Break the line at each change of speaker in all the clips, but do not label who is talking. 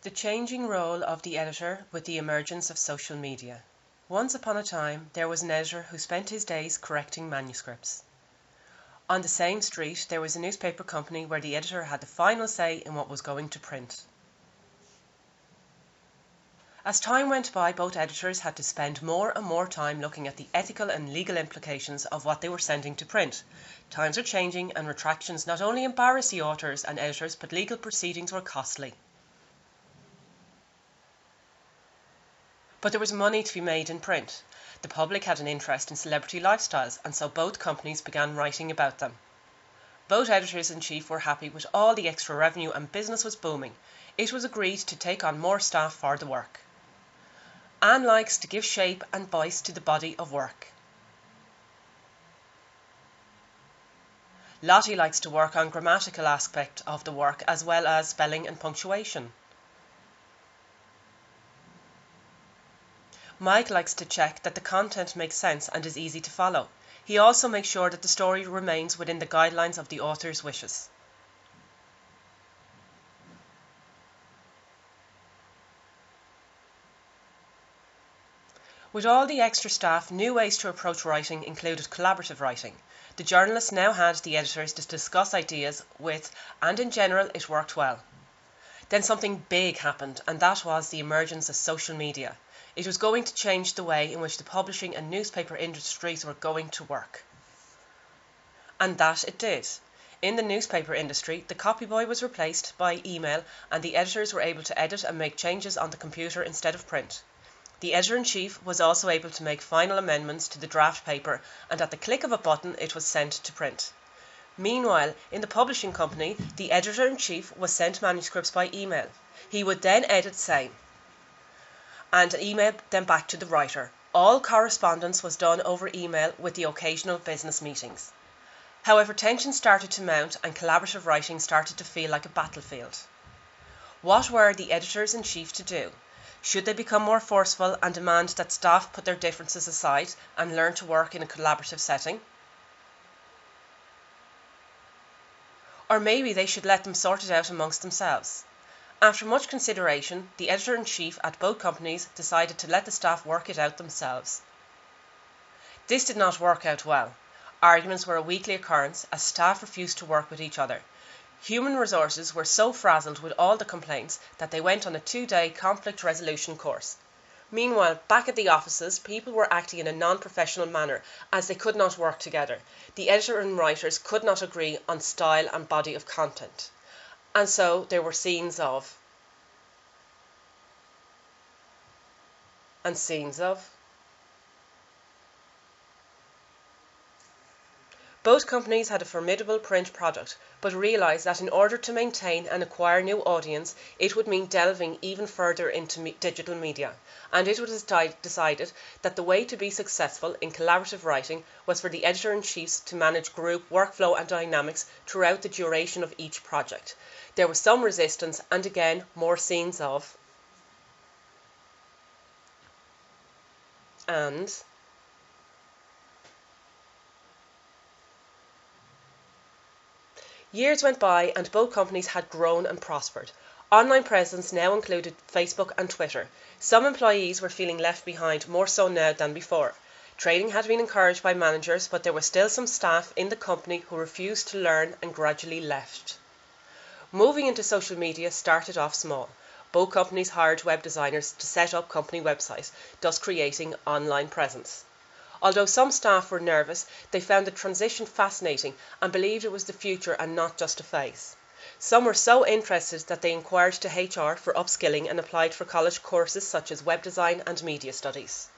The changing role of the editor with the emergence of social media. Once upon a time, there was an editor who spent his days correcting manuscripts. On the same street, there was a newspaper company where the editor had the final say in what was going to print. As time went by, both editors had to spend more and more time looking at the ethical and legal implications of what they were sending to print. Times are changing, and retractions not only embarrassed the authors and editors, but legal proceedings were costly. But there was money to be made in print. The public had an interest in celebrity lifestyles, and so both companies began writing about them. Both editors-in-chief were happy with all the extra revenue, and business was booming. It was agreed to take on more staff for the work. Anne likes to give shape and voice to the body of work. Lottie likes to work on grammatical aspect of the work as well as spelling and punctuation. Mike likes to check that the content makes sense and is easy to follow. He also makes sure that the story remains within the guidelines of the author's wishes. With all the extra staff, new ways to approach writing included collaborative writing. The journalists now had the editors to discuss ideas with, and in general it worked well. Then something big happened, and that was the emergence of social media. It was going to change the way in which the publishing and newspaper industries were going to work. And that it did. In the newspaper industry, the copyboy was replaced by email, and the editors were able to edit and make changes on the computer instead of print. The editor-in-chief was also able to make final amendments to the draft paper, and at the click of a button it was sent to print. Meanwhile, in the publishing company, the editor-in-chief was sent manuscripts by email. He would then edit same and email them back to the writer. All correspondence was done over email with the occasional business meetings. However, tension started to mount and collaborative writing started to feel like a battlefield. What were the editors-in-chief to do? Should they become more forceful and demand that staff put their differences aside and learn to work in a collaborative setting? Or maybe they should let them sort it out amongst themselves. After much consideration, the editor-in-chief at both companies decided to let the staff work it out themselves. This did not work out well. Arguments were a weekly occurrence as staff refused to work with each other. Human resources were so frazzled with all the complaints that they went on a 2-day conflict resolution course. Meanwhile, back at the offices, people were acting in a non-professional manner as they could not work together. The editor and writers could not agree on style and body of content. And so there were scenes of. Both companies had a formidable print product, but realised that in order to maintain and acquire new audience, it would mean delving even further into digital media, and it was decided that the way to be successful in collaborative writing was for the editor-in-chiefs to manage group workflow and dynamics throughout the duration of each project. There was some resistance, and again, more scenes of. And. Years went by and both companies had grown and prospered. Online presence now included Facebook and Twitter. Some employees were feeling left behind, more so now than before. Training had been encouraged by managers, but there were still some staff in the company who refused to learn and gradually left. Moving into social media started off small. Both companies hired web designers to set up company websites, thus creating online presence. Although some staff were nervous, they found the transition fascinating and believed it was the future and not just a phase. Some were so interested that they inquired to HR for upskilling and applied for college courses such as web design and media studies.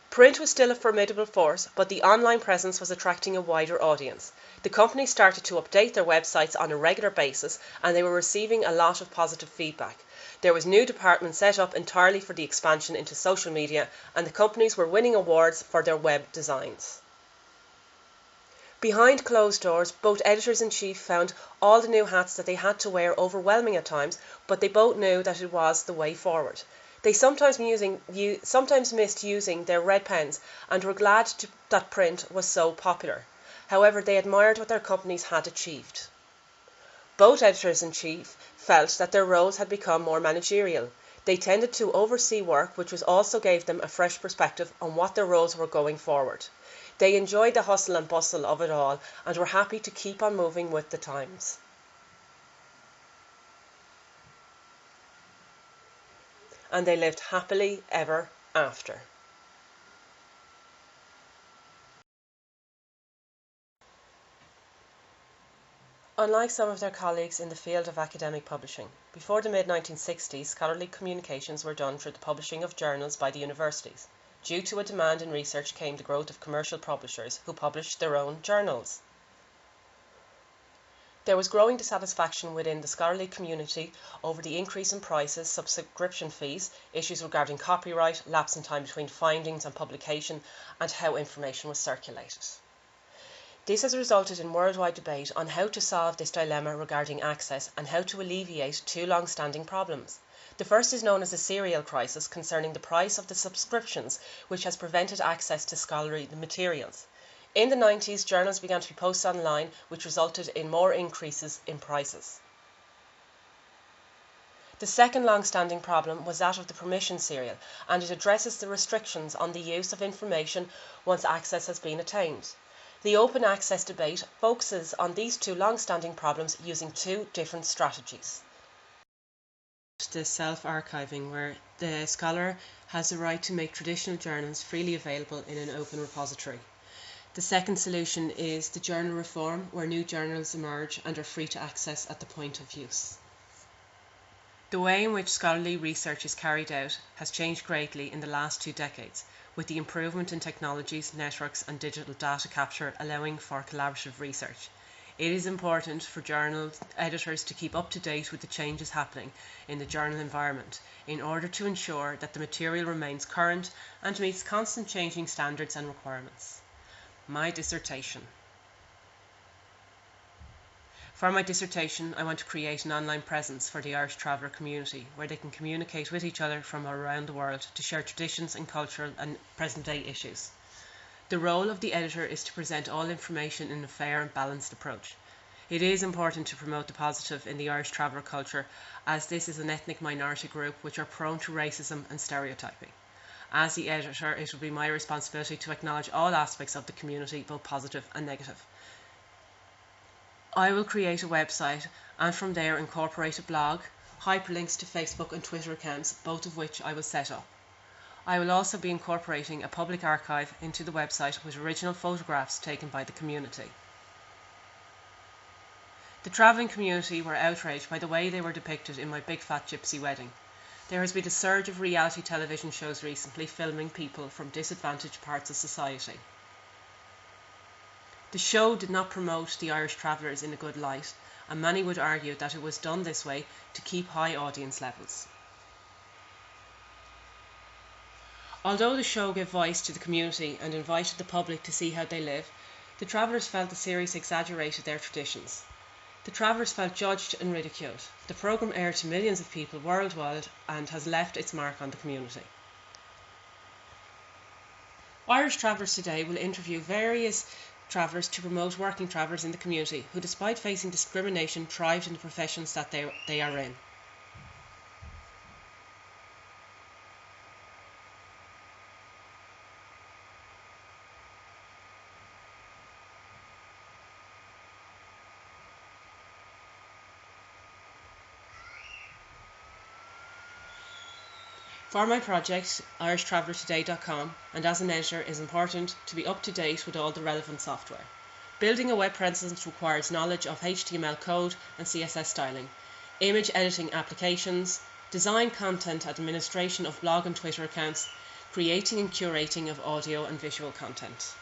Print was still a formidable force, but the online presence was attracting a wider audience. The company started to update their websites on a regular basis, and they were receiving a lot of positive feedback. There was new departments set up entirely for the expansion into social media, and the companies were winning awards for their web designs. Behind closed doors, both editors-in-chief found all the new hats that they had to wear overwhelming at times, but they both knew that it was the way forward. They sometimes missed using their red pens and were glad that print was so popular. However, they admired what their companies had achieved. Both editors-in-chief felt that their roles had become more managerial. They tended to oversee work, which also gave them a fresh perspective on what their roles were going forward. They enjoyed the hustle and bustle of it all and were happy to keep on moving with the times. And they lived happily ever after. Unlike some of their colleagues in the field of academic publishing, before the mid-1960s, scholarly communications were done through the publishing of journals by the universities. Due to a demand in research came the growth of commercial publishers who published their own journals. There was growing dissatisfaction within the scholarly community over the increase in prices, subscription fees, issues regarding copyright, lapse in time between findings and publication, and how information was circulated. This has resulted in worldwide debate on how to solve this dilemma regarding access and how to alleviate two long-standing problems. The first is known as the serial crisis concerning the price of the subscriptions, which has prevented access to scholarly materials. In the 90s, journals began to be posted online, which resulted in more increases in prices. The second long-standing problem was that of the permission serial, and it addresses the restrictions on the use of information once access has been attained. The open access debate focuses on these two long-standing problems using two different strategies. The self-archiving, where the scholar has the right to make traditional journals freely available in an open repository. The second solution is the journal reform, where new journals emerge and are free to access at the point of use. The way in which scholarly research is carried out has changed greatly in the last 2 decades, with the improvement in technologies, networks and digital data capture allowing for collaborative research. It is important for journal editors to keep up to date with the changes happening in the journal environment in order to ensure that the material remains current and meets constant changing standards and requirements. My dissertation. For my dissertation, I want to create an online presence for the Irish traveller community where they can communicate with each other from around the world to share traditions and cultural and present-day issues. The role of the editor is to present all information in a fair and balanced approach. It is important to promote the positive in the Irish traveller culture, as this is an ethnic minority group which are prone to racism and stereotyping. As the editor, it will be my responsibility to acknowledge all aspects of the community, both positive and negative. I will create a website and from there incorporate a blog, hyperlinks to Facebook and Twitter accounts, both of which I will set up. I will also be incorporating a public archive into the website with original photographs taken by the community. The travelling community were outraged by the way they were depicted in my Big Fat Gypsy Wedding. There has been a surge of reality television shows recently filming people from disadvantaged parts of society. The show did not promote the Irish travellers in a good light, and many would argue that it was done this way to keep high audience levels. Although the show gave voice to the community and invited the public to see how they live, the travellers felt the series exaggerated their traditions. The travellers felt judged and ridiculed. The programme aired to millions of people worldwide and has left its mark on the community. Irish Travellers Today will interview various travellers to promote working travellers in the community who, despite facing discrimination, thrived in the professions that they are in. For my project, IrishTravellerToday.com, and as an editor, it is important to be up to date with all the relevant software. Building a web presence requires knowledge of HTML code and CSS styling, image editing applications, design, content administration of blog and Twitter accounts, creating and curating of audio and visual content.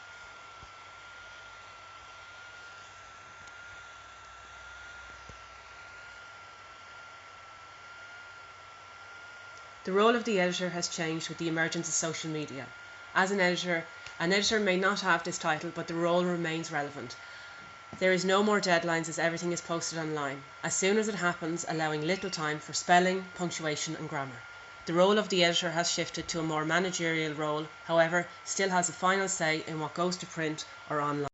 The role of the editor has changed with the emergence of social media. As an editor may not have this title, but the role remains relevant. There is no more deadlines as everything is posted online, as soon as it happens, allowing little time for spelling, punctuation and grammar. The role of the editor has shifted to a more managerial role, however, still has a final say in what goes to print or online.